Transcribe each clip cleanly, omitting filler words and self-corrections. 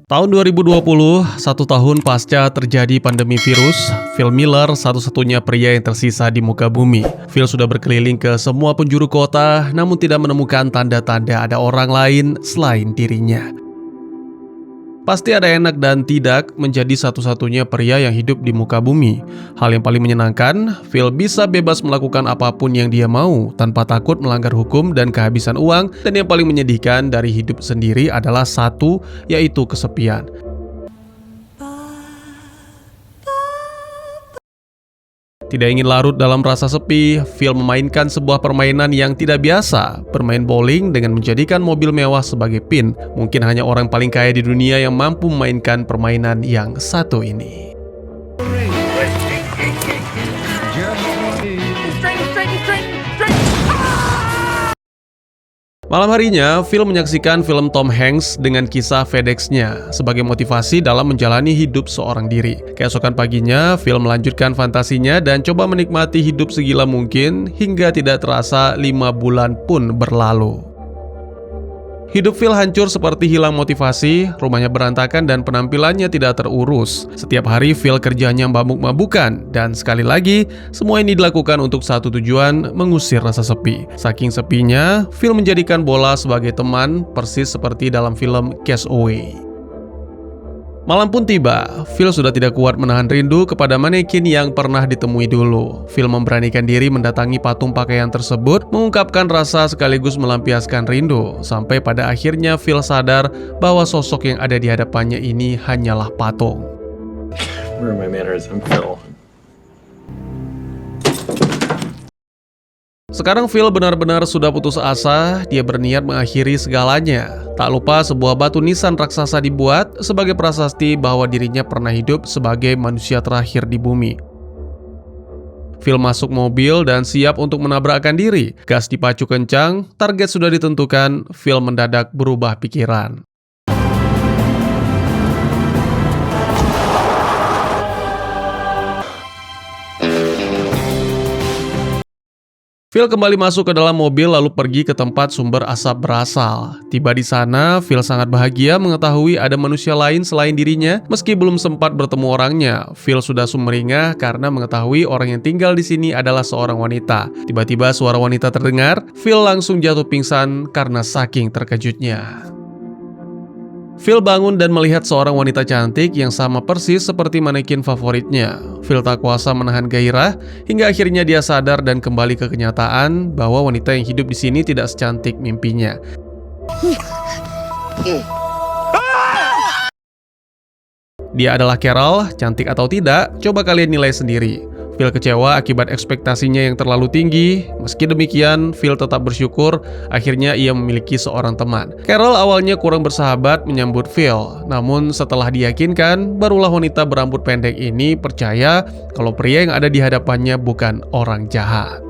Tahun 2020, 1 tahun pasca terjadi pandemi virus, Phil Miller satu-satunya pria yang tersisa di muka bumi. Phil sudah berkeliling ke semua penjuru kota, namun tidak menemukan tanda-tanda ada orang lain selain dirinya. Pasti ada enak dan tidak menjadi satu-satunya pria yang hidup di muka bumi. Hal yang paling menyenangkan, Phil bisa bebas melakukan apapun yang dia mau tanpa takut melanggar hukum dan kehabisan uang. Dan yang paling menyedihkan dari hidup sendiri adalah satu, yaitu kesepian. Tidak ingin larut dalam rasa sepi, Phil memainkan sebuah permainan yang tidak biasa, bermain bowling dengan menjadikan mobil mewah sebagai pin. Mungkin hanya orang paling kaya di dunia yang mampu memainkan permainan yang satu ini. Malam harinya, Phil menyaksikan film Tom Hanks dengan kisah FedEx-nya sebagai motivasi dalam menjalani hidup seorang diri. Keesokan paginya, Phil melanjutkan fantasinya dan coba menikmati hidup segila mungkin hingga tidak terasa 5 bulan pun berlalu. Hidup Phil hancur seperti hilang motivasi, rumahnya berantakan dan penampilannya tidak terurus. Setiap hari Phil kerjanya mabuk-mabukan, dan sekali lagi, semua ini dilakukan untuk satu tujuan, mengusir rasa sepi. Saking sepinya, Phil menjadikan bola sebagai teman, persis seperti dalam film Castaway. Malam pun tiba, Phil sudah tidak kuat menahan rindu kepada manekin yang pernah ditemui dulu. Phil memberanikan diri mendatangi patung pakaian tersebut, mengungkapkan rasa sekaligus melampiaskan rindu. Sampai pada akhirnya Phil sadar bahwa sosok yang ada di hadapannya ini hanyalah patung. Where are my manners? I'm Phil. Sekarang Phil benar-benar sudah putus asa, dia berniat mengakhiri segalanya. Tak lupa sebuah batu nisan raksasa dibuat sebagai prasasti bahwa dirinya pernah hidup sebagai manusia terakhir di bumi. Phil masuk mobil dan siap untuk menabrakkan diri. Gas dipacu kencang, target sudah ditentukan, Phil mendadak berubah pikiran. Phil kembali masuk ke dalam mobil lalu pergi ke tempat sumber asap berasal. Tiba di sana, Phil sangat bahagia mengetahui ada manusia lain selain dirinya. Meski belum sempat bertemu orangnya, Phil sudah sumringah karena mengetahui orang yang tinggal di sini adalah seorang wanita. Tiba-tiba suara wanita terdengar, Phil langsung jatuh pingsan karena saking terkejutnya. Phil bangun dan melihat seorang wanita cantik yang sama persis seperti manekin favoritnya. Phil tak kuasa menahan gairah hingga akhirnya dia sadar dan kembali ke kenyataan bahwa wanita yang hidup di sini tidak secantik mimpinya. Dia adalah Carol, cantik atau tidak, coba kalian nilai sendiri. Phil kecewa akibat ekspektasinya yang terlalu tinggi. Meski demikian, Phil tetap bersyukur akhirnya ia memiliki seorang teman. Carol awalnya kurang bersahabat menyambut Phil. Namun setelah diyakinkan, barulah wanita berambut pendek ini percaya kalau pria yang ada di hadapannya bukan orang jahat.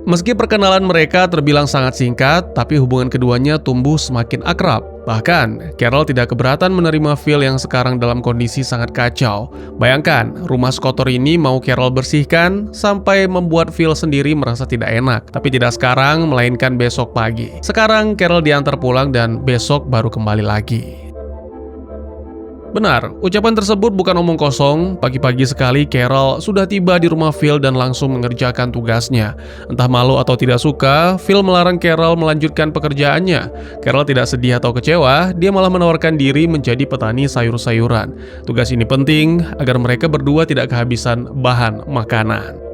Meski perkenalan mereka terbilang sangat singkat, tapi hubungan keduanya tumbuh semakin akrab. Bahkan, Carol tidak keberatan menerima Phil yang sekarang dalam kondisi sangat kacau. Bayangkan, rumah sekotor ini mau Carol bersihkan, sampai membuat Phil sendiri merasa tidak enak. Tapi tidak sekarang, melainkan besok pagi. Sekarang, Carol diantar pulang dan besok baru kembali lagi. Benar, ucapan tersebut bukan omong kosong. Pagi-pagi sekali Carol sudah tiba di rumah Phil dan langsung mengerjakan tugasnya. Entah malu atau tidak suka, Phil melarang Carol melanjutkan pekerjaannya. Carol tidak sedih atau kecewa, dia malah menawarkan diri menjadi petani sayur-sayuran. Tugas ini penting agar mereka berdua tidak kehabisan bahan makanan.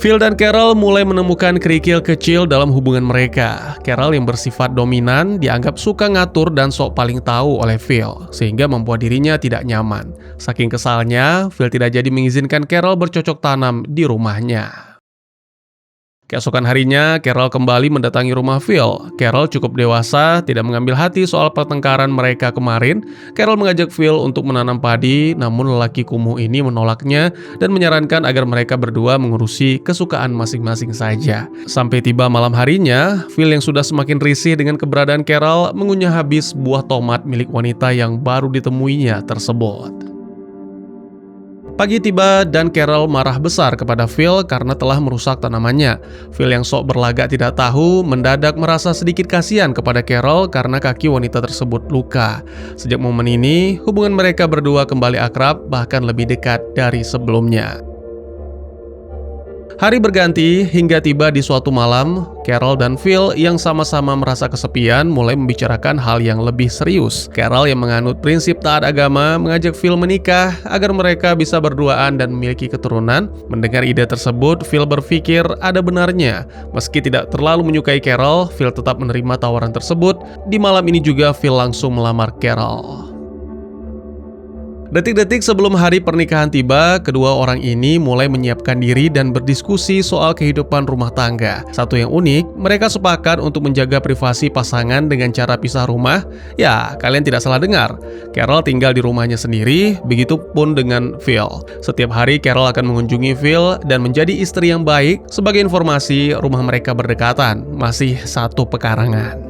Phil dan Carol mulai menemukan kerikil kecil dalam hubungan mereka. Carol yang bersifat dominan dianggap suka ngatur dan sok paling tahu oleh Phil, sehingga membuat dirinya tidak nyaman. Saking kesalnya, Phil tidak jadi mengizinkan Carol bercocok tanam di rumahnya. Keesokan harinya, Carol kembali mendatangi rumah Phil. Carol cukup dewasa, tidak mengambil hati soal pertengkaran mereka kemarin. Carol mengajak Phil untuk menanam padi, namun lelaki kumuh ini menolaknya dan menyarankan agar mereka berdua mengurusi kesukaan masing-masing saja. Sampai tiba malam harinya, Phil yang sudah semakin risih dengan keberadaan Carol mengunyah habis buah tomat milik wanita yang baru ditemuinya tersebut. Pagi tiba dan Carol marah besar kepada Phil karena telah merusak tanamannya. Phil yang sok berlagak tidak tahu mendadak merasa sedikit kasihan kepada Carol karena kaki wanita tersebut luka. Sejak momen ini, hubungan mereka berdua kembali akrab, bahkan lebih dekat dari sebelumnya. Hari berganti hingga tiba di suatu malam, Carol dan Phil yang sama-sama merasa kesepian mulai membicarakan hal yang lebih serius. Carol yang menganut prinsip taat agama mengajak Phil menikah agar mereka bisa berduaan dan memiliki keturunan. Mendengar ide tersebut, Phil berpikir ada benarnya. Meski tidak terlalu menyukai Carol, Phil tetap menerima tawaran tersebut. Di malam ini juga Phil langsung melamar Carol. Detik-detik sebelum hari pernikahan tiba, kedua orang ini mulai menyiapkan diri dan berdiskusi soal kehidupan rumah tangga. Satu yang unik, mereka sepakat untuk menjaga privasi pasangan dengan cara pisah rumah. Ya, kalian tidak salah dengar. Carol tinggal di rumahnya sendiri, begitupun dengan Phil. Setiap hari Carol akan mengunjungi Phil dan menjadi istri yang baik. Sebagai informasi, rumah mereka berdekatan, masih satu pekarangan.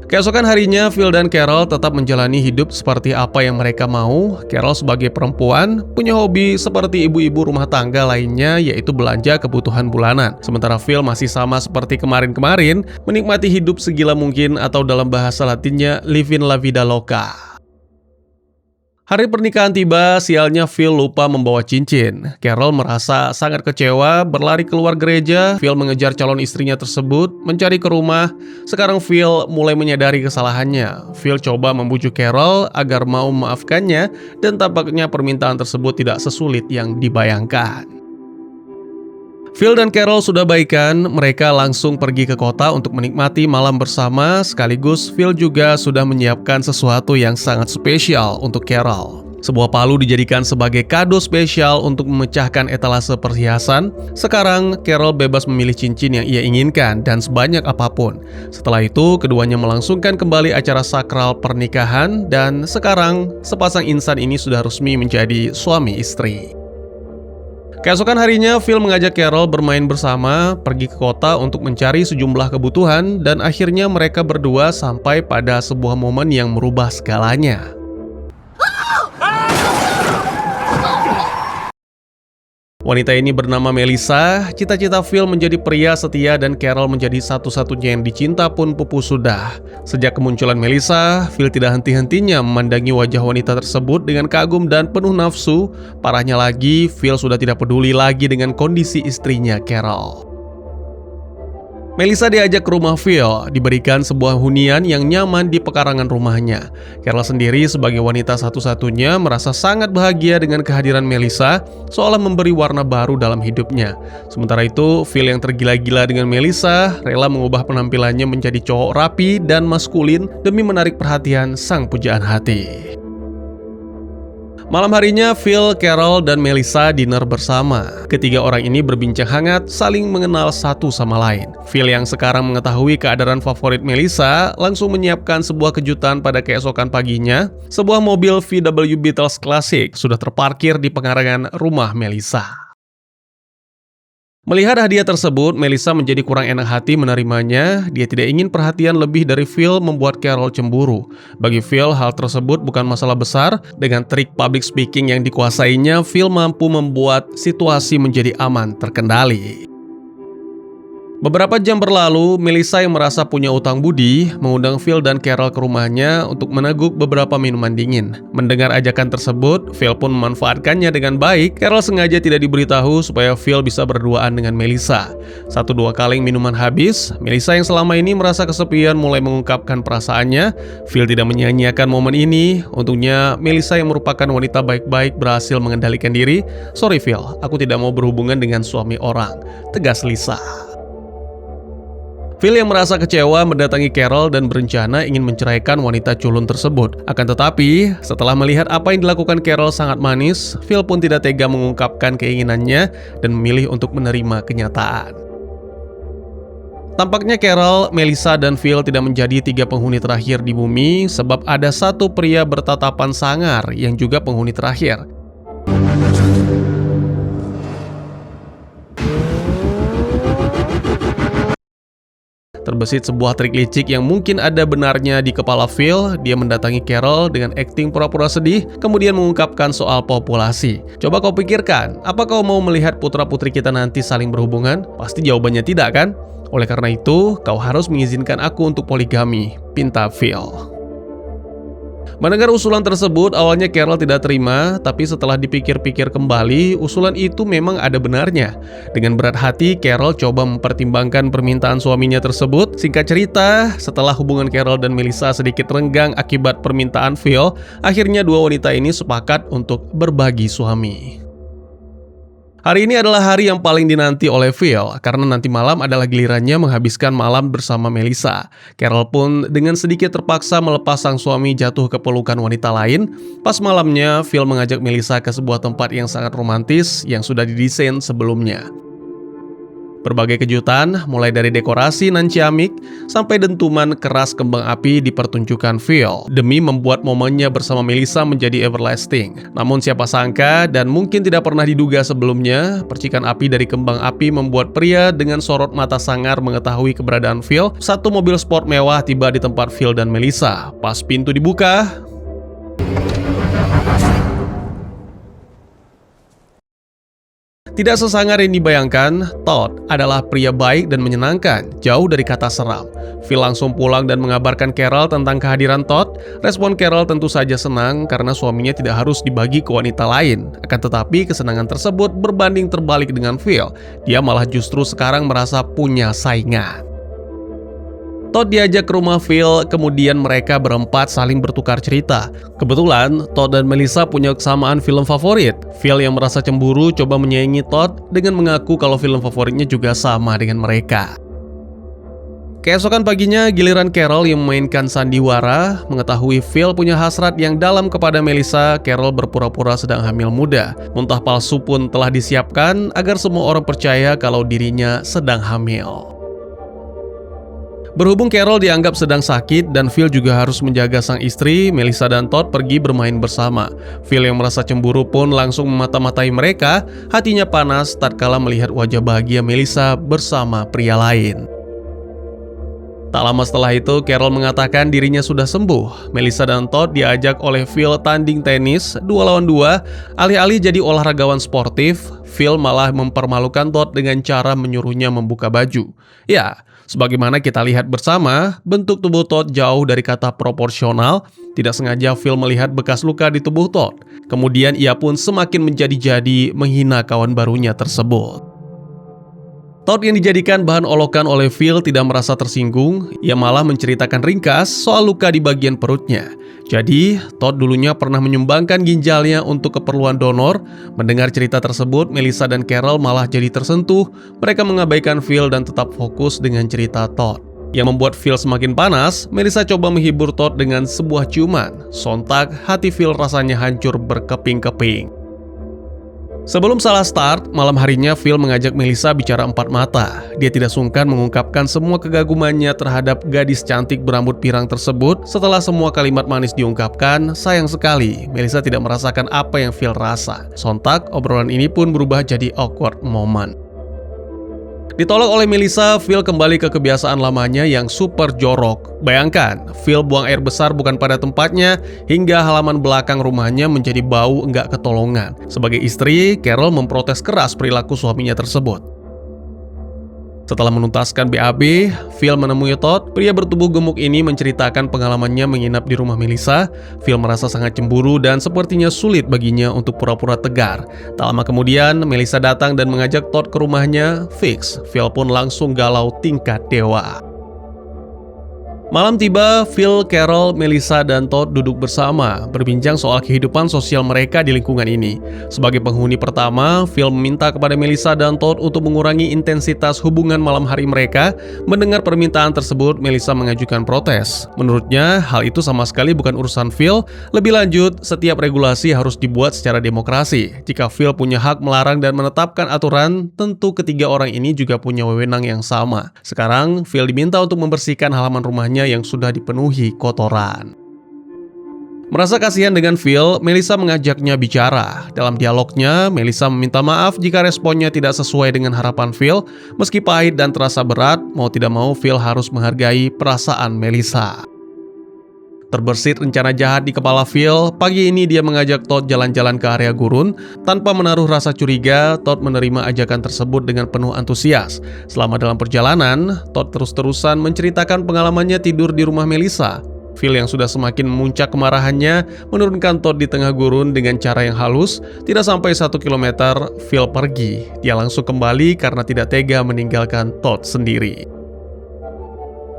Keesokan harinya, Phil dan Carol tetap menjalani hidup seperti apa yang mereka mau. Carol sebagai perempuan punya hobi seperti ibu-ibu rumah tangga lainnya, yaitu belanja kebutuhan bulanan. Sementara Phil masih sama seperti kemarin-kemarin, menikmati hidup segila mungkin atau dalam bahasa latinnya, living la vida loca. Hari pernikahan tiba, sialnya Phil lupa membawa cincin. Carol merasa sangat kecewa, berlari keluar gereja. Phil mengejar calon istrinya tersebut, mencari ke rumah. Sekarang Phil mulai menyadari kesalahannya. Phil coba membujuk Carol agar mau memaafkannya, dan tampaknya permintaan tersebut tidak sesulit yang dibayangkan. Phil dan Carol sudah baikan, mereka langsung pergi ke kota untuk menikmati malam bersama, sekaligus Phil juga sudah menyiapkan sesuatu yang sangat spesial untuk Carol. Sebuah palu dijadikan sebagai kado spesial untuk memecahkan etalase perhiasan. Sekarang, Carol bebas memilih cincin yang ia inginkan dan sebanyak apapun. Setelah itu, keduanya melangsungkan kembali acara sakral pernikahan dan sekarang, sepasang insan ini sudah resmi menjadi suami istri. Keesokan harinya, Phil mengajak Carol bermain bersama, pergi ke kota untuk mencari sejumlah kebutuhan, dan akhirnya mereka berdua sampai pada sebuah momen yang merubah segalanya. Wanita ini bernama Melissa. Cita-cita Phil menjadi pria setia dan Carol menjadi satu-satunya yang dicinta pun pupus sudah. Sejak kemunculan Melissa, Phil tidak henti-hentinya memandangi wajah wanita tersebut dengan kagum dan penuh nafsu. Parahnya lagi, Phil sudah tidak peduli lagi dengan kondisi istrinya, Carol. Melissa diajak ke rumah Phil, diberikan sebuah hunian yang nyaman di pekarangan rumahnya. Carol sendiri sebagai wanita satu-satunya merasa sangat bahagia dengan kehadiran Melissa, seolah memberi warna baru dalam hidupnya. Sementara itu, Phil yang tergila-gila dengan Melissa, rela mengubah penampilannya menjadi cowok rapi dan maskulin demi menarik perhatian sang pujaan hati. Malam harinya, Phil, Carol, dan Melissa dinner bersama. Ketiga orang ini berbincang hangat, saling mengenal satu sama lain. Phil yang sekarang mengetahui keadaan favorit Melissa, langsung menyiapkan sebuah kejutan pada keesokan paginya. Sebuah mobil VW Beetles klasik sudah terparkir di pekarangan rumah Melissa. Melihat hadiah tersebut, Melissa menjadi kurang enak hati menerimanya. Dia tidak ingin perhatian lebih dari Phil membuat Carol cemburu. Bagi Phil, hal tersebut bukan masalah besar. Dengan trik public speaking yang dikuasainya, Phil mampu membuat situasi menjadi aman terkendali. Beberapa jam berlalu, Melissa yang merasa punya utang budi mengundang Phil dan Carol ke rumahnya untuk meneguk beberapa minuman dingin. Mendengar ajakan tersebut, Phil pun memanfaatkannya dengan baik. Carol sengaja tidak diberitahu supaya Phil bisa berduaan dengan Melissa. 1-2 kaleng minuman habis, Melissa yang selama ini merasa kesepian mulai mengungkapkan perasaannya. Phil tidak menyia-nyiakan momen ini. Untungnya, Melissa yang merupakan wanita baik-baik berhasil mengendalikan diri. "Sorry Phil, aku tidak mau berhubungan dengan suami orang," tegas Lisa. Phil yang merasa kecewa mendatangi Carol dan berencana ingin menceraikan wanita culun tersebut. Akan tetapi, setelah melihat apa yang dilakukan Carol sangat manis, Phil pun tidak tega mengungkapkan keinginannya dan memilih untuk menerima kenyataan. Tampaknya Carol, Melissa, dan Phil tidak menjadi 3 penghuni terakhir di bumi sebab ada satu pria bertatapan sangar yang juga penghuni terakhir. Terbesit sebuah trik licik yang mungkin ada benarnya di kepala Phil. Dia mendatangi Carol dengan akting pura-pura sedih, kemudian mengungkapkan soal populasi. Coba kau pikirkan, apa kau mau melihat putra-putri kita nanti saling berhubungan? Pasti jawabannya tidak, kan? Oleh karena itu, kau harus mengizinkan aku untuk poligami, pinta Phil. Mendengar usulan tersebut, awalnya Carol tidak terima, tapi setelah dipikir-pikir kembali, usulan itu memang ada benarnya. Dengan berat hati, Carol coba mempertimbangkan permintaan suaminya tersebut. Singkat cerita, setelah hubungan Carol dan Melissa sedikit renggang akibat permintaan Phil, akhirnya dua wanita ini sepakat untuk berbagi suami. Hari ini adalah hari yang paling dinanti oleh Phil, karena nanti malam adalah gilirannya menghabiskan malam bersama Melissa. Carol pun dengan sedikit terpaksa melepas sang suami jatuh ke pelukan wanita lain. Pas malamnya, Phil mengajak Melissa ke sebuah tempat yang sangat romantis yang sudah didesain sebelumnya. Berbagai kejutan, mulai dari dekorasi nan ciamik sampai dentuman keras kembang api dipertunjukkan Phil demi membuat momennya bersama Melissa menjadi everlasting. Namun siapa sangka dan mungkin tidak pernah diduga sebelumnya, percikan api dari kembang api membuat pria dengan sorot mata sangar mengetahui keberadaan Phil. Satu mobil sport mewah tiba di tempat Phil dan Melissa. Pas pintu dibuka, tidak sesangar yang dibayangkan, Todd adalah pria baik dan menyenangkan, jauh dari kata seram. Phil langsung pulang dan mengabarkan Carol tentang kehadiran Todd. Respon Carol tentu saja senang karena suaminya tidak harus dibagi ke wanita lain. Akan tetapi kesenangan tersebut berbanding terbalik dengan Phil. Dia malah justru sekarang merasa punya saingan. Todd diajak ke rumah Phil, kemudian mereka berempat saling bertukar cerita. Kebetulan, Todd dan Melissa punya kesamaan film favorit. Phil yang merasa cemburu coba menyaingi Todd dengan mengaku kalau film favoritnya juga sama dengan mereka. Keesokan paginya, giliran Carol yang memainkan sandiwara. Mengetahui Phil punya hasrat yang dalam kepada Melissa, Carol berpura-pura sedang hamil muda. Muntah palsu pun telah disiapkan agar semua orang percaya kalau dirinya sedang hamil. Berhubung Carol dianggap sedang sakit dan Phil juga harus menjaga sang istri, Melissa dan Todd pergi bermain bersama. Phil yang merasa cemburu pun langsung memata-matai mereka, hatinya panas tatkala melihat wajah bahagia Melissa bersama pria lain. Tak lama setelah itu, Carol mengatakan dirinya sudah sembuh. Melissa dan Todd diajak oleh Phil tanding tenis 2 lawan 2. Alih-alih jadi olahragawan sportif, Phil malah mempermalukan Todd dengan cara menyuruhnya membuka baju. Ya, sebagaimana kita lihat bersama, bentuk tubuh Todd jauh dari kata proporsional. Tidak sengaja Phil melihat bekas luka di tubuh Todd. Kemudian ia pun semakin menjadi-jadi menghina kawan barunya tersebut. Todd yang dijadikan bahan olokan oleh Phil tidak merasa tersinggung. Ia malah menceritakan ringkas soal luka di bagian perutnya. Jadi, Todd dulunya pernah menyumbangkan ginjalnya untuk keperluan donor. Mendengar cerita tersebut, Melissa dan Carol malah jadi tersentuh. Mereka mengabaikan Phil dan tetap fokus dengan cerita Todd. Yang membuat Phil semakin panas, Melissa coba menghibur Todd dengan sebuah ciuman. Sontak, hati Phil rasanya hancur berkeping-keping. Sebelum salah start, malam harinya Phil mengajak Melissa bicara empat mata. Dia tidak sungkan mengungkapkan semua kegagumannya terhadap gadis cantik berambut pirang tersebut. Setelah semua kalimat manis diungkapkan, sayang sekali Melissa tidak merasakan apa yang Phil rasa. Sontak, obrolan ini pun berubah jadi awkward moment. Ditolak oleh Melissa, Phil kembali ke kebiasaan lamanya yang super jorok. Bayangkan, Phil buang air besar bukan pada tempatnya, hingga halaman belakang rumahnya menjadi bau enggak ketolongan. Sebagai istri, Carol memprotes keras perilaku suaminya tersebut. Setelah menuntaskan BAB, Phil menemui Todd. Pria bertubuh gemuk ini menceritakan pengalamannya menginap di rumah Melissa. Phil merasa sangat cemburu dan sepertinya sulit baginya untuk pura-pura tegar. Tak lama kemudian, Melissa datang dan mengajak Todd ke rumahnya. Fix, Phil pun langsung galau tingkat dewa. Malam tiba, Phil, Carol, Melissa, dan Todd duduk bersama, berbincang soal kehidupan sosial mereka di lingkungan ini. Sebagai penghuni pertama, Phil meminta kepada Melissa dan Todd untuk mengurangi intensitas hubungan malam hari mereka. Mendengar permintaan tersebut, Melissa mengajukan protes. Menurutnya, hal itu sama sekali bukan urusan Phil. Lebih lanjut, setiap regulasi harus dibuat secara demokrasi. Jika Phil punya hak melarang dan menetapkan aturan, tentu ketiga orang ini juga punya wewenang yang sama. Sekarang, Phil diminta untuk membersihkan halaman rumahnya yang sudah dipenuhi kotoran. Merasa kasihan dengan Phil, Melissa mengajaknya bicara. Dalam dialognya, Melissa meminta maaf jika responnya tidak sesuai dengan harapan Phil. Meski pahit dan terasa berat, mau tidak mau Phil harus menghargai perasaan Melissa. Terbersit rencana jahat di kepala Phil, pagi ini dia mengajak Todd jalan-jalan ke area gurun. Tanpa menaruh rasa curiga, Todd menerima ajakan tersebut dengan penuh antusias. Selama dalam perjalanan, Todd terus-terusan menceritakan pengalamannya tidur di rumah Melissa. Phil yang sudah semakin memuncak kemarahannya menurunkan Todd di tengah gurun dengan cara yang halus. Tidak sampai 1 kilometer, Phil pergi. Dia langsung kembali karena tidak tega meninggalkan Todd sendiri.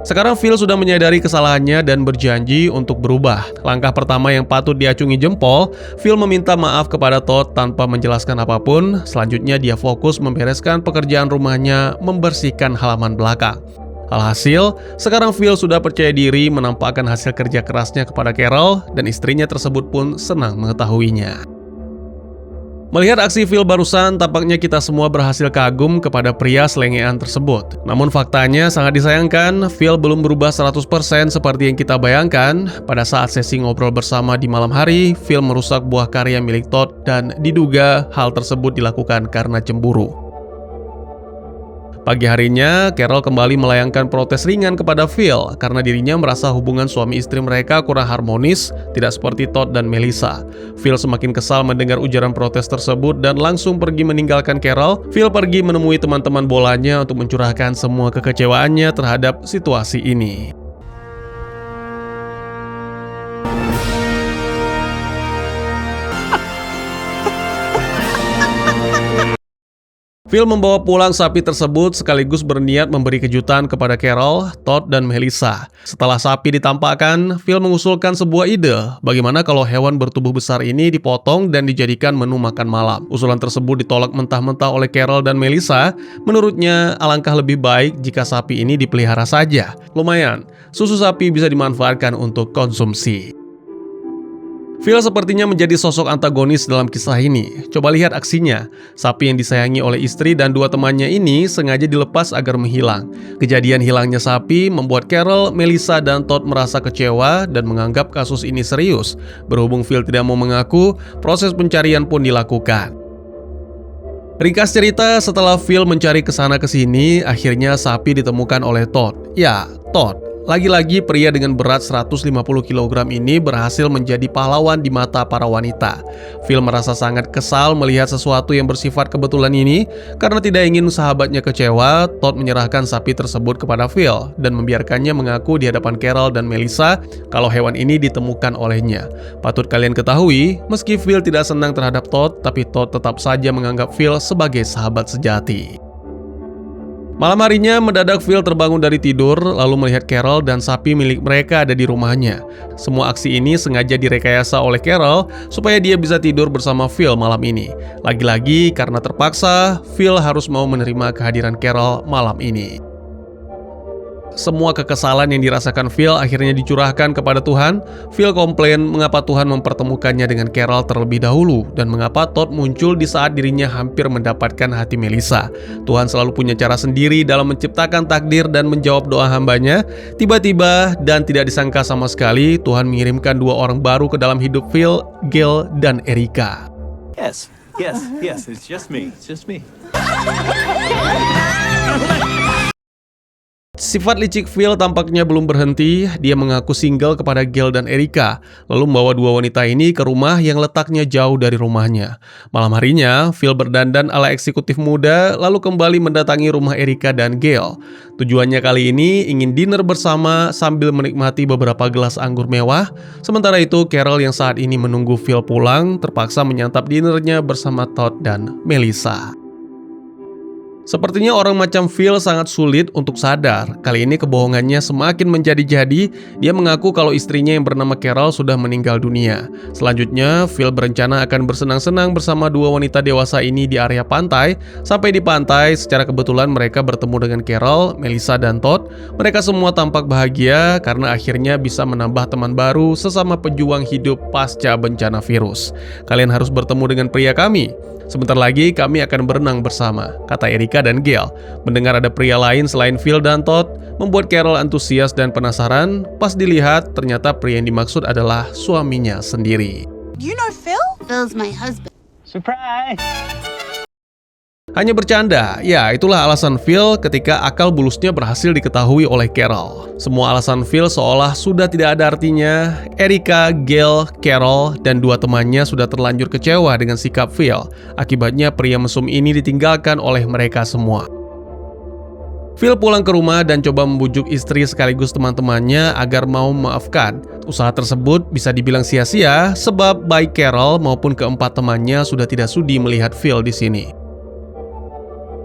Sekarang Phil sudah menyadari kesalahannya dan berjanji untuk berubah. Langkah pertama yang patut diacungi jempol, Phil meminta maaf kepada Todd tanpa menjelaskan apapun. Selanjutnya dia fokus membereskan pekerjaan rumahnya, membersihkan halaman belakang. Alhasil, sekarang Phil sudah percaya diri menampakkan hasil kerja kerasnya kepada Carol dan istrinya tersebut pun senang mengetahuinya. Melihat aksi Phil barusan, tampaknya kita semua berhasil kagum kepada pria selengean tersebut. Namun faktanya sangat disayangkan, Phil belum berubah 100% seperti yang kita bayangkan. Pada saat sesi ngobrol bersama di malam hari, Phil merusak buah karya milik Todd dan diduga hal tersebut dilakukan karena cemburu. Pagi harinya, Carol kembali melayangkan protes ringan kepada Phil karena dirinya merasa hubungan suami istri mereka kurang harmonis, tidak seperti Todd dan Melissa. Phil semakin kesal mendengar ujaran protes tersebut dan langsung pergi meninggalkan Carol. Phil pergi menemui teman-teman bolanya untuk mencurahkan semua kekecewaannya terhadap situasi ini. Phil membawa pulang sapi tersebut sekaligus berniat memberi kejutan kepada Carol, Todd, dan Melissa. Setelah sapi ditampakkan, Phil mengusulkan sebuah ide. Bagaimana kalau hewan bertubuh besar ini dipotong dan dijadikan menu makan malam? Usulan tersebut ditolak mentah-mentah oleh Carol dan Melissa. Menurutnya, alangkah lebih baik jika sapi ini dipelihara saja. Lumayan, susu sapi bisa dimanfaatkan untuk konsumsi. Phil sepertinya menjadi sosok antagonis dalam kisah ini. Coba lihat aksinya. Sapi yang disayangi oleh istri dan dua temannya ini sengaja dilepas agar menghilang. Kejadian hilangnya sapi membuat Carol, Melissa, dan Todd merasa kecewa dan menganggap kasus ini serius. Berhubung Phil tidak mau mengaku, proses pencarian pun dilakukan. Ringkas cerita, setelah Phil mencari kesana kesini, akhirnya sapi ditemukan oleh Todd. Ya, Todd. Lagi-lagi pria dengan berat 150 kg ini berhasil menjadi pahlawan di mata para wanita. Phil merasa sangat kesal melihat sesuatu yang bersifat kebetulan ini. Karena tidak ingin sahabatnya kecewa, Todd menyerahkan sapi tersebut kepada Phil dan membiarkannya mengaku di hadapan Carol dan Melissa kalau hewan ini ditemukan olehnya. Patut kalian ketahui, meski Phil tidak senang terhadap Todd, tapi Todd tetap saja menganggap Phil sebagai sahabat sejati. Malam harinya, mendadak Phil terbangun dari tidur, lalu melihat Carol dan sapi milik mereka ada di rumahnya. Semua aksi ini sengaja direkayasa oleh Carol supaya dia bisa tidur bersama Phil malam ini. Lagi-lagi karena terpaksa, Phil harus mau menerima kehadiran Carol malam ini. Semua kekesalan yang dirasakan Phil akhirnya dicurahkan kepada Tuhan. Phil komplain mengapa Tuhan mempertemukannya dengan Carol terlebih dahulu dan mengapa Todd muncul di saat dirinya hampir mendapatkan hati Melissa. Tuhan selalu punya cara sendiri dalam menciptakan takdir dan menjawab doa hambanya. Tiba-tiba dan tidak disangka sama sekali, Tuhan mengirimkan dua orang baru ke dalam hidup Phil, Gail, dan Erica. Yes, it's just me. Sifat licik Phil tampaknya belum berhenti. Dia mengaku single kepada Gail dan Erica, lalu membawa dua wanita ini ke rumah yang letaknya jauh dari rumahnya. Malam harinya, Phil berdandan ala eksekutif muda, lalu kembali mendatangi rumah Erica dan Gail. Tujuannya kali ini ingin dinner bersama sambil menikmati beberapa gelas anggur mewah. Sementara itu, Carol yang saat ini menunggu Phil pulang, terpaksa menyantap dinernya bersama Todd dan Melissa. Sepertinya orang macam Phil sangat sulit untuk sadar. Kali ini kebohongannya semakin menjadi-jadi. Dia mengaku kalau istrinya yang bernama Carol sudah meninggal dunia. Selanjutnya, Phil berencana akan bersenang-senang bersama dua wanita dewasa ini di area pantai. Sampai di pantai, secara kebetulan mereka bertemu dengan Carol, Melissa, dan Todd. Mereka semua tampak bahagia karena akhirnya bisa menambah teman baru sesama pejuang hidup pasca bencana virus. Kalian harus bertemu dengan pria kami. Sebentar lagi kami akan berenang bersama, kata Erica dan Gail. Mendengar ada pria lain selain Phil dan Todd, membuat Carol antusias dan penasaran. Pas dilihat, ternyata pria yang dimaksud adalah suaminya sendiri. You know Phil? Phil's my husband. Surprise! Hanya bercanda, ya itulah alasan Phil ketika akal bulusnya berhasil diketahui oleh Carol. Semua alasan Phil seolah sudah tidak ada artinya. Erica, Gail, Carol, dan dua temannya sudah terlanjur kecewa dengan sikap Phil. Akibatnya pria mesum ini ditinggalkan oleh mereka semua. Phil pulang ke rumah dan coba membujuk istri sekaligus teman-temannya agar mau memaafkan. Usaha tersebut bisa dibilang sia-sia sebab baik Carol maupun keempat temannya sudah tidak sudi melihat Phil di sini.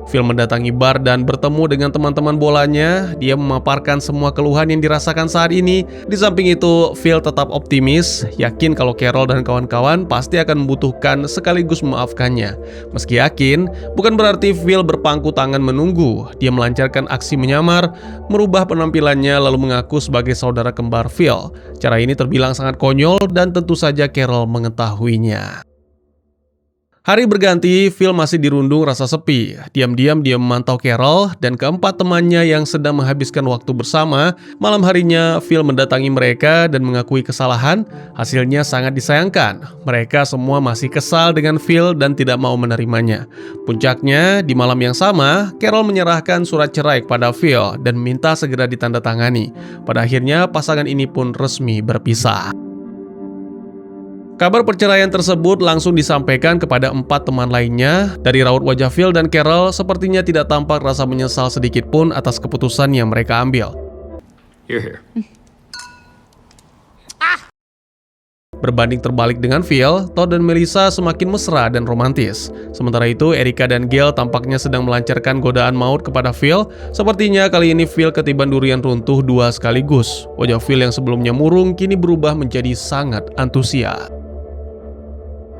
Phil mendatangi bar dan bertemu dengan teman-teman bolanya. Dia memaparkan semua keluhan yang dirasakan saat ini. Di samping itu, Phil tetap optimis, yakin kalau Carol dan kawan-kawan pasti akan membutuhkan sekaligus memaafkannya. Meski yakin, bukan berarti Phil berpangku tangan menunggu. Dia melancarkan aksi menyamar, merubah penampilannya lalu mengaku sebagai saudara kembar Phil. Cara ini terbilang sangat konyol dan tentu saja Carol mengetahuinya. Hari berganti, Phil masih dirundung rasa sepi. Diam-diam dia memantau Carol dan keempat temannya yang sedang menghabiskan waktu bersama. Malam harinya, Phil mendatangi mereka dan mengakui kesalahan. Hasilnya sangat disayangkan. Mereka semua masih kesal dengan Phil dan tidak mau menerimanya. Puncaknya, di malam yang sama, Carol menyerahkan surat cerai kepada Phil dan minta segera ditandatangani. Pada akhirnya, pasangan ini pun resmi berpisah. Kabar perceraian tersebut langsung disampaikan kepada 4 teman lainnya. Dari raut wajah Phil dan Carol, sepertinya tidak tampak rasa menyesal sedikit pun atas keputusan yang mereka ambil. You're here. Berbanding terbalik dengan Phil, Todd dan Melissa semakin mesra dan romantis. Sementara itu, Erica dan Gail tampaknya sedang melancarkan godaan maut kepada Phil. Sepertinya kali ini Phil ketiban durian runtuh 2 sekaligus. Wajah Phil yang sebelumnya murung kini berubah menjadi sangat antusias.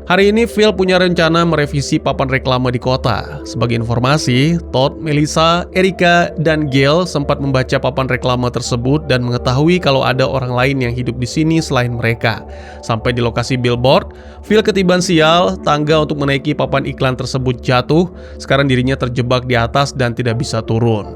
Hari ini Phil punya rencana merevisi papan reklame di kota. Sebagai informasi, Todd, Melissa, Erica, dan Gail sempat membaca papan reklame tersebut dan mengetahui kalau ada orang lain yang hidup di sini selain mereka. Sampai di lokasi billboard, Phil ketiban sial, tangga untuk menaiki papan iklan tersebut jatuh. Sekarang dirinya terjebak di atas dan tidak bisa turun.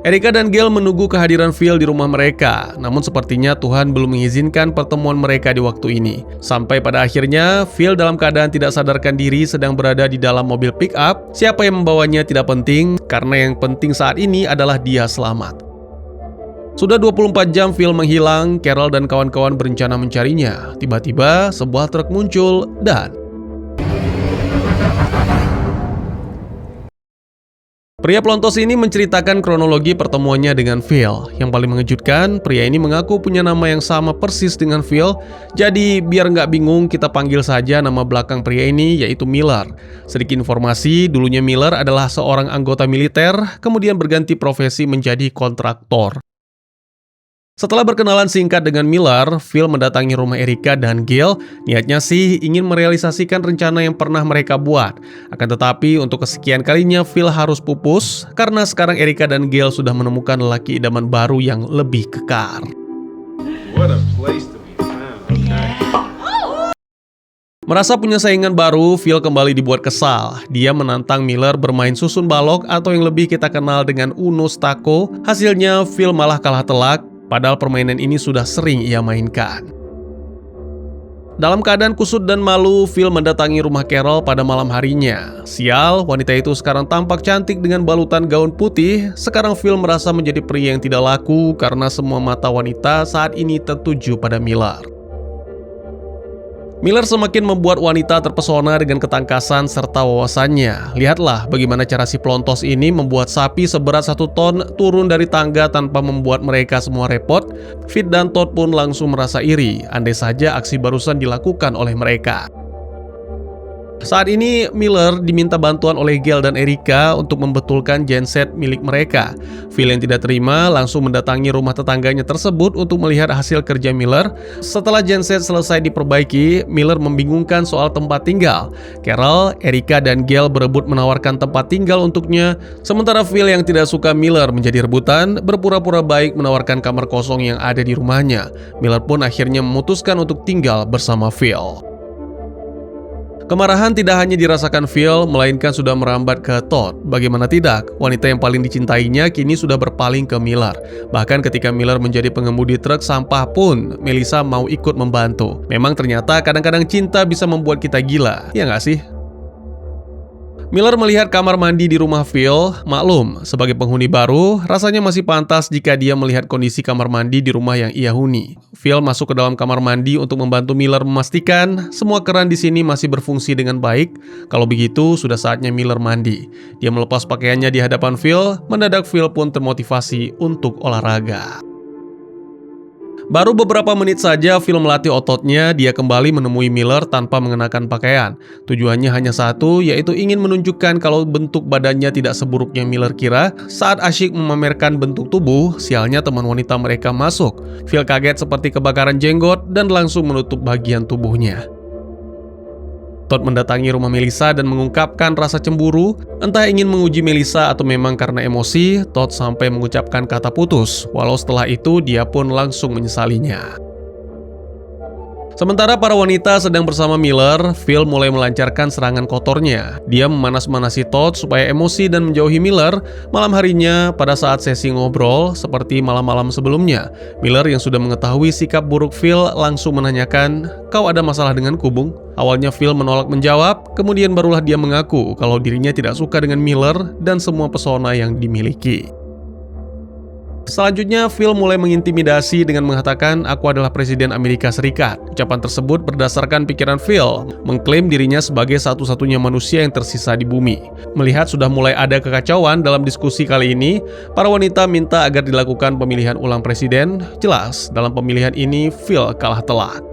Erica dan Gail menunggu kehadiran Phil di rumah mereka, namun sepertinya Tuhan belum mengizinkan pertemuan mereka di waktu ini. Sampai pada akhirnya, Phil dalam keadaan tidak sadarkan diri sedang berada di dalam mobil pick-up. Siapa yang membawanya tidak penting, karena yang penting saat ini adalah dia selamat. Sudah 24 jam Phil menghilang, Carol dan kawan-kawan berencana mencarinya. Tiba-tiba, sebuah truk muncul dan pria pelontos ini menceritakan kronologi pertemuannya dengan Phil. Yang paling mengejutkan, pria ini mengaku punya nama yang sama persis dengan Phil. Jadi, biar nggak bingung, kita panggil saja nama belakang pria ini, yaitu Miller. Sedikit informasi, dulunya Miller adalah seorang anggota militer, kemudian berganti profesi menjadi kontraktor. Setelah berkenalan singkat dengan Miller, Phil mendatangi rumah Erica dan Gail. Niatnya sih ingin merealisasikan rencana yang pernah mereka buat. Akan tetapi untuk kesekian kalinya Phil harus pupus karena sekarang Erica dan Gail sudah menemukan lelaki idaman baru yang lebih kekar. What a place to be found, okay? Merasa punya saingan baru, Phil kembali dibuat kesal. Dia menantang Miller bermain susun balok atau yang lebih kita kenal dengan Uno Stako. Hasilnya Phil malah kalah telak. Padahal permainan ini sudah sering ia mainkan. Dalam keadaan kusut dan malu, Phil mendatangi rumah Carol pada malam harinya. Sial, wanita itu sekarang tampak cantik dengan balutan gaun putih. Sekarang Phil merasa menjadi pria yang tidak laku karena semua mata wanita saat ini tertuju pada Miller. Miller semakin membuat wanita terpesona dengan ketangkasan serta wawasannya. Lihatlah bagaimana cara si pelontos ini membuat sapi seberat 1 ton turun dari tangga tanpa membuat mereka semua repot. Phil dan Todd pun langsung merasa iri, andai saja aksi barusan dilakukan oleh mereka. Saat ini Miller diminta bantuan oleh Gale dan Erica untuk membetulkan genset milik mereka. Phil yang tidak terima langsung mendatangi rumah tetangganya tersebut untuk melihat hasil kerja Miller. Setelah genset selesai diperbaiki, Miller membingungkan soal tempat tinggal. Carol, Erica, dan Gale berebut menawarkan tempat tinggal untuknya, sementara Phil yang tidak suka Miller menjadi rebutan, berpura-pura baik menawarkan kamar kosong yang ada di rumahnya. Miller pun akhirnya memutuskan untuk tinggal bersama Phil. Kemarahan tidak hanya dirasakan Phil, melainkan sudah merambat ke Todd. Bagaimana tidak, wanita yang paling dicintainya kini sudah berpaling ke Miller. Bahkan ketika Miller menjadi pengemudi truk sampah pun, Melissa mau ikut membantu. Memang ternyata kadang-kadang cinta bisa membuat kita gila, ya nggak sih? Miller melihat kamar mandi di rumah Phil. Maklum, sebagai penghuni baru, rasanya masih pantas jika dia melihat kondisi kamar mandi di rumah yang ia huni. Phil masuk ke dalam kamar mandi untuk membantu Miller memastikan semua keran di sini masih berfungsi dengan baik. Kalau begitu, sudah saatnya Miller mandi. Dia melepas pakaiannya di hadapan Phil. Mendadak Phil pun termotivasi untuk olahraga. Baru beberapa menit saja Phil melatih ototnya, dia kembali menemui Miller tanpa mengenakan pakaian. Tujuannya hanya satu, yaitu ingin menunjukkan kalau bentuk badannya tidak seburuk yang Miller kira. Saat asyik memamerkan bentuk tubuh, sialnya teman wanita mereka masuk. Phil kaget seperti kebakaran jenggot dan langsung menutup bagian tubuhnya. Todd mendatangi rumah Melissa dan mengungkapkan rasa cemburu. Entah ingin menguji Melissa atau memang karena emosi, Todd sampai mengucapkan kata putus. Walau setelah itu dia pun langsung menyesalinya. Sementara para wanita sedang bersama Miller, Phil mulai melancarkan serangan kotornya. Dia memanas-manasi Todd supaya emosi dan menjauhi Miller. Malam harinya, pada saat sesi ngobrol, seperti malam-malam sebelumnya, Miller yang sudah mengetahui sikap buruk Phil langsung menanyakan, "Kau ada masalah dengan Bung?" Awalnya Phil menolak menjawab, kemudian barulah dia mengaku kalau dirinya tidak suka dengan Miller dan semua pesona yang dimiliki. Selanjutnya, Phil mulai mengintimidasi dengan mengatakan, "Aku adalah Presiden Amerika Serikat." Ucapan tersebut berdasarkan pikiran Phil, mengklaim dirinya sebagai satu-satunya manusia yang tersisa di bumi. Melihat sudah mulai ada kekacauan dalam diskusi kali ini, para wanita minta agar dilakukan pemilihan ulang presiden. Jelas, dalam pemilihan ini Phil kalah telak.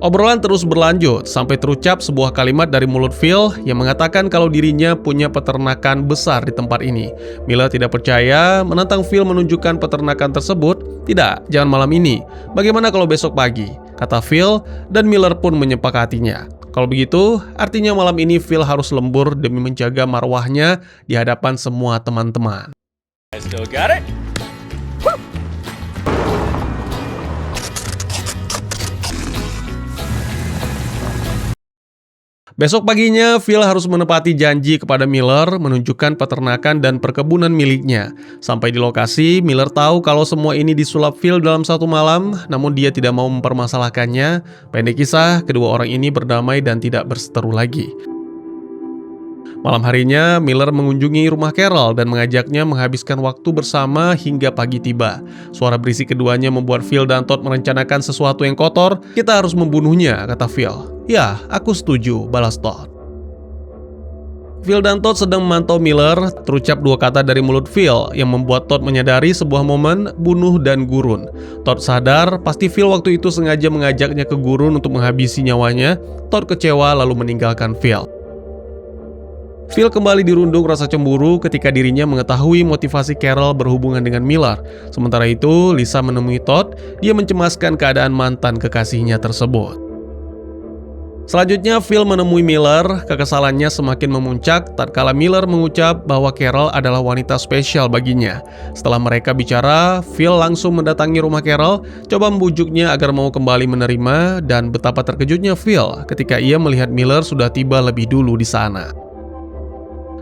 Obrolan terus berlanjut sampai terucap sebuah kalimat dari mulut Phil yang mengatakan kalau dirinya punya peternakan besar di tempat ini. Miller tidak percaya, menantang Phil menunjukkan peternakan tersebut. "Tidak, jangan malam ini. Bagaimana kalau besok pagi?" kata Phil, dan Miller pun menyepakatinya. Kalau begitu, artinya malam ini Phil harus lembur demi menjaga marwahnya di hadapan semua teman-teman. I still got it. Besok paginya, Phil harus menepati janji kepada Miller menunjukkan peternakan dan perkebunan miliknya. Sampai di lokasi, Miller tahu kalau semua ini disulap Phil dalam satu malam, namun dia tidak mau mempermasalahkannya. Pendek kisah, kedua orang ini berdamai dan tidak berseteru lagi. Malam harinya, Miller mengunjungi rumah Carol dan mengajaknya menghabiskan waktu bersama hingga pagi tiba. Suara berisik keduanya membuat Phil dan Todd merencanakan sesuatu yang kotor. "Kita harus membunuhnya," kata Phil. "Ya, aku setuju," balas Todd. Phil dan Todd sedang memantau Miller. Terucap dua kata dari mulut Phil yang membuat Todd menyadari sebuah momen bunuh dan gurun. Todd sadar pasti Phil waktu itu sengaja mengajaknya ke gurun untuk menghabisi nyawanya. Todd kecewa lalu meninggalkan Phil. Phil kembali dirundung rasa cemburu ketika dirinya mengetahui motivasi Carol berhubungan dengan Miller. Sementara itu, Lisa menemui Todd. Dia mencemaskan keadaan mantan kekasihnya tersebut. Selanjutnya, Phil menemui Miller. Kekesalannya semakin memuncak tatkala Miller mengucap bahwa Carol adalah wanita spesial baginya. Setelah mereka bicara, Phil langsung mendatangi rumah Carol, coba membujuknya agar mau kembali menerima, dan betapa terkejutnya Phil ketika ia melihat Miller sudah tiba lebih dulu di sana.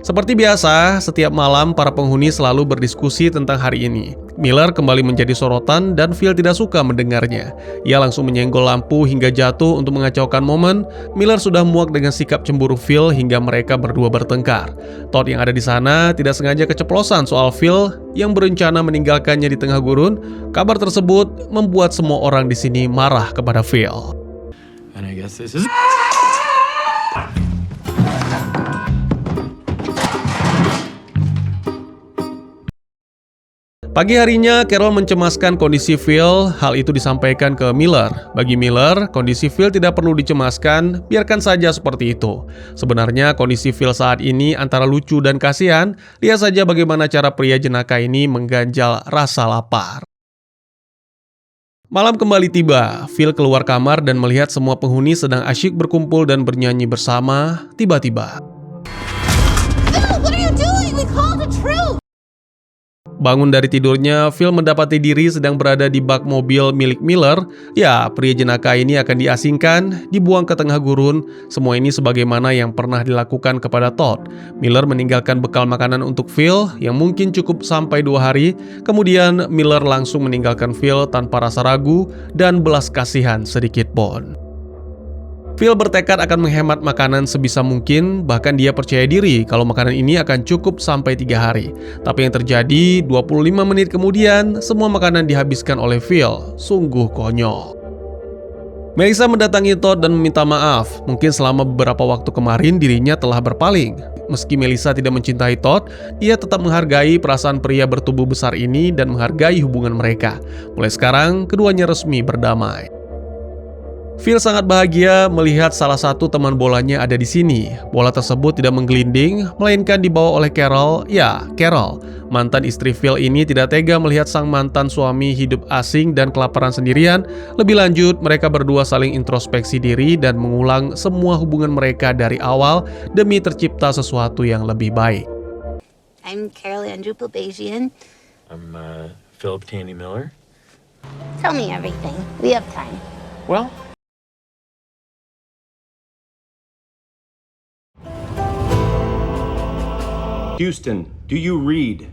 Seperti biasa, setiap malam para penghuni selalu berdiskusi tentang hari ini. Miller kembali menjadi sorotan dan Phil tidak suka mendengarnya. Ia langsung menyenggol lampu hingga jatuh untuk mengacaukan momen. Miller sudah muak dengan sikap cemburu Phil hingga mereka berdua bertengkar. Todd yang ada di sana tidak sengaja keceplosan soal Phil yang berencana meninggalkannya di tengah gurun. Kabar tersebut membuat semua orang di sini marah kepada Phil. And I guess this is Pagi harinya, Carol mencemaskan kondisi Phil. Hal itu disampaikan ke Miller. Bagi Miller, kondisi Phil tidak perlu dicemaskan, biarkan saja seperti itu. Sebenarnya kondisi Phil saat ini antara lucu dan kasihan. Lihat saja bagaimana cara pria jenaka ini mengganjal rasa lapar. Malam kembali tiba. Phil keluar kamar dan melihat semua penghuni sedang asyik berkumpul dan bernyanyi bersama. Tiba-tiba, Phil, what are you doing? We called the truth. bangun dari tidurnya, Phil mendapati diri sedang berada di bak mobil milik Miller. Ya, pria jenaka ini akan diasingkan, dibuang ke tengah gurun. Semua ini sebagaimana yang pernah dilakukan kepada Todd. Miller meninggalkan bekal makanan untuk Phil yang mungkin cukup sampai 2 hari. Kemudian Miller langsung meninggalkan Phil tanpa rasa ragu dan belas kasihan sedikit pun. Phil bertekad akan menghemat makanan sebisa mungkin, bahkan dia percaya diri kalau makanan ini akan cukup sampai 3 hari. Tapi yang terjadi, 25 menit kemudian, semua makanan dihabiskan oleh Phil. Sungguh konyol. Melissa mendatangi Todd dan meminta maaf. Mungkin selama beberapa waktu kemarin dirinya telah berpaling. Meski Melissa tidak mencintai Todd, ia tetap menghargai perasaan pria bertubuh besar ini dan menghargai hubungan mereka. Mulai sekarang, keduanya resmi berdamai. Phil sangat bahagia melihat salah satu teman bolanya ada di sini. Bola tersebut tidak menggelinding, melainkan dibawa oleh Carol. Ya, Carol. Mantan istri Phil ini tidak tega melihat sang mantan suami hidup asing dan kelaparan sendirian. Lebih lanjut, mereka berdua saling introspeksi diri dan mengulang semua hubungan mereka dari awal demi tercipta sesuatu yang lebih baik. I'm Carol Andrew Babajian. I'm Philip Tandy Miller. Tell me everything. We have time. Well, Houston, do you read?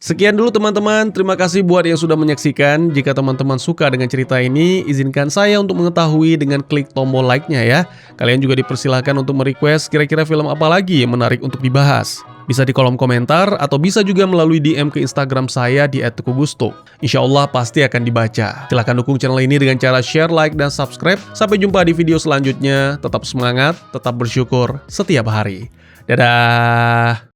Sekian dulu teman-teman, terima kasih buat yang sudah menyaksikan. Jika teman-teman suka dengan cerita ini, izinkan saya untuk mengetahui dengan klik tombol like-nya ya. Kalian juga dipersilahkan untuk merequest kira-kira film apa lagi yang menarik untuk dibahas. Bisa di kolom komentar atau bisa juga melalui DM ke Instagram saya di @tegugusto. Insya Allah pasti akan dibaca. Silahkan dukung channel ini dengan cara share, like, dan subscribe. Sampai jumpa di video selanjutnya. Tetap semangat, tetap bersyukur setiap hari. Dadah!